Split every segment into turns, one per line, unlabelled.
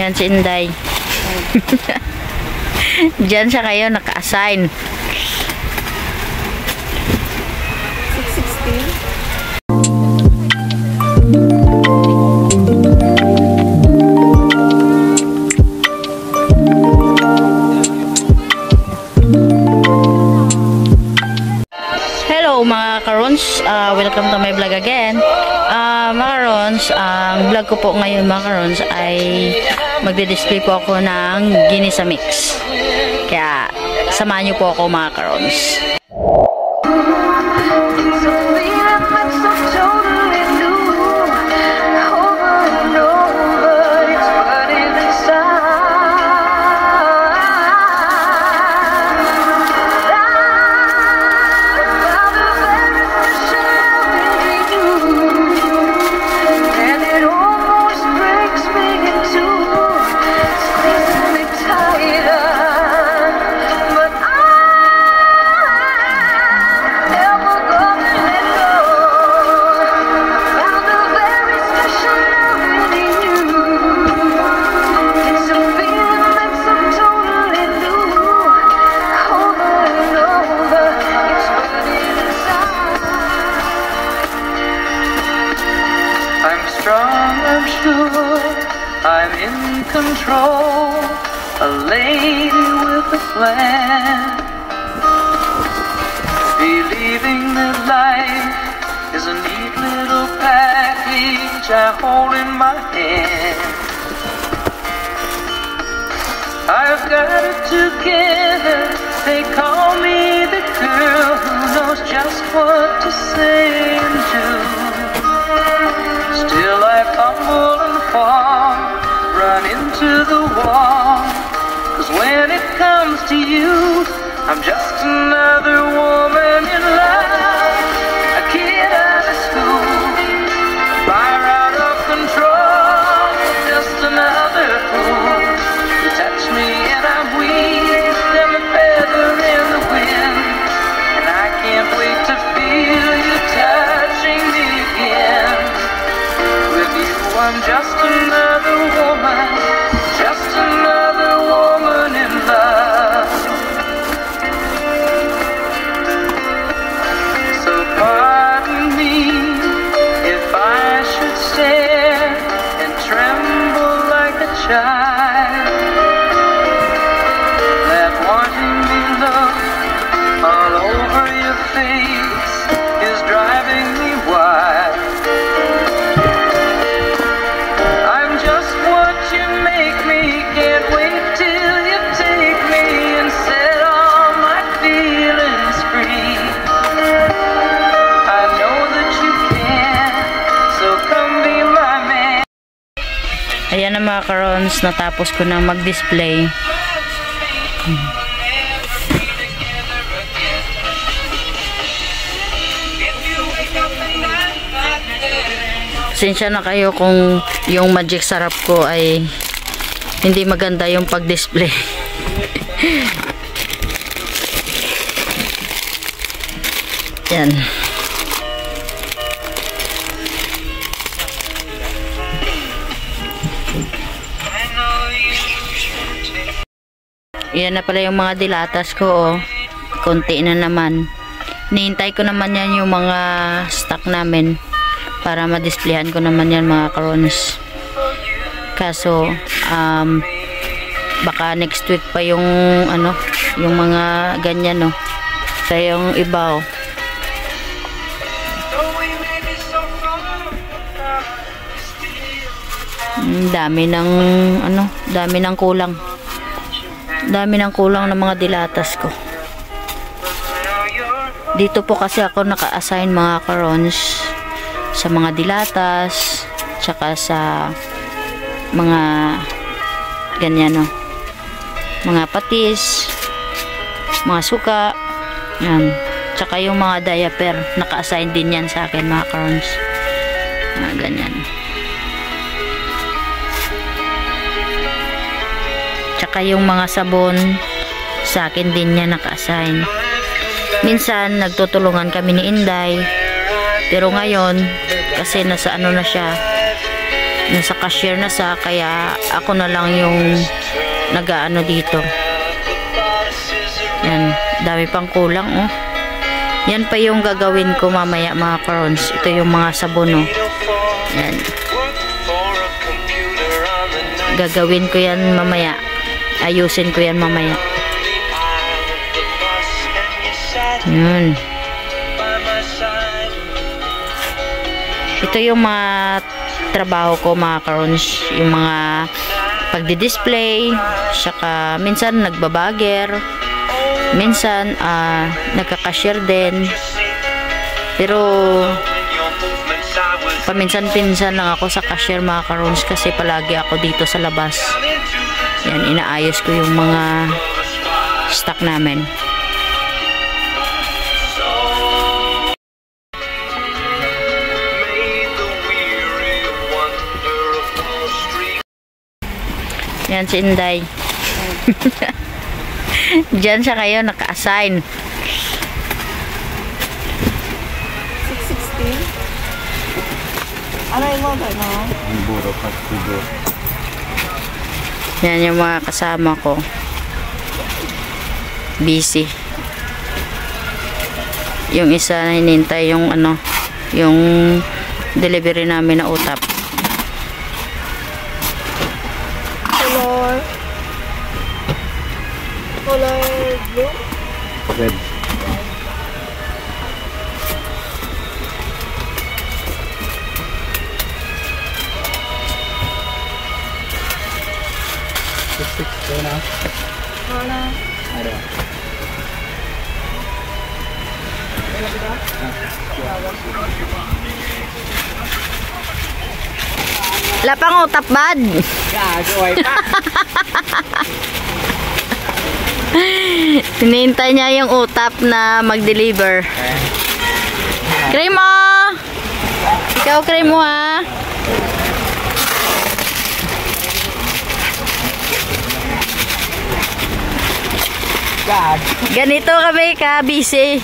Yan si Inday. Diyan siya kayo naka-assign.
616.
Hello mga karons, welcome to my vlog again. Mga karons, ang vlog ko po ngayon mga karons ay magdi-display po ako ng ginisa mix. Kaya samahan niyo po ako mga karons.
I'm sure I'm in control, a lady with a plan, believing that life is a neat little package I hold in my hand. I've got it together, they call me the girl who knows just what to say and do. Still I fumble and fall, run into the wall, 'cause when it comes to you, I'm just another woman in love, a kid out of school, fire out of control, just another fool. You touch me and I'm weak, I'm a feather in the wind, and I can't wait to feel you touching me again. I'm just another woman, just another woman in love. So pardon me if I should stare and tremble like a child, that wanting me look all over your face is driving me wild.
Ayan na mga karons, natapos ko na mag-display. Pasensya na kayo kung yung magic sarap ko ay hindi maganda yung pag-display. Yan. Yan na pala yung mga dilatas ko, oh. Konti na naman. Nihintay ko naman yan yung mga stock namin para ma-displayhan ko naman yan mga karons. Kaso baka next week pa yung ano, yung mga ganyan, oh. Kaya yung iba, oh. Dami ng ano, dami ng kulang. Dami ng kulang ng mga dilatas ko. Dito po kasi ako naka-assign mga karons sa mga dilatas, tsaka sa mga ganyan, no, mga patis, mga suka, yan, tsaka yung mga diaper, naka-assign din yan sa akin mga karons, mga ganyan. Tsaka yung mga sabon sa akin din niya naka-assign. Minsan nagtutulungan kami ni Inday, pero ngayon kasi nasa ano na siya, nasa cashier na sa, kaya ako na lang yung nag-aano dito. Yan, dami pang kulang oh. Yan pa yung gagawin ko mamaya mga karons. Ito yung mga sabon oh. Yan, gagawin ko yan mamaya, ayusin ko yan mamaya. Yun, ito yung mga trabaho ko mga karons, yung mga pagdi-display, saka minsan nagbabager, minsan nagka-cashier din, pero paminsan-pinsan lang ako sa cashier mga karons kasi palagi ako dito sa labas. Yan, inaayos ko yung mga stock namin. Yan si Inday. Diyan siya kayo naka-assign.
616. Aray mo ba, no?
Yan yung mga kasama ko. Busy. Yung isa na hinintay yung ano, yung delivery namin na utap.
Color blue?
Red.
Lapang utap bad.
Gagaway pa.
Hinihintay niya yung utap na mag-deliver. Kremo! Ikaw, Kremo, ha? Ganito kami ka-busy.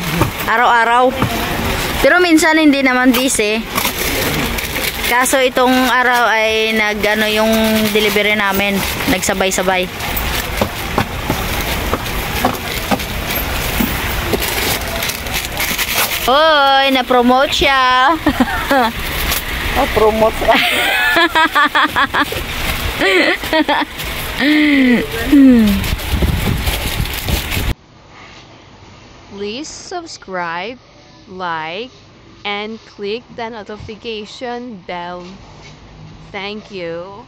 Araw-araw. Pero minsan hindi naman busy. Kaso itong araw ay nag-ano yung delivery namin. Nagsabay-sabay. Hoy, na-promote siya.
Promote ka.
Please subscribe, like, and click the notification bell. Thank you.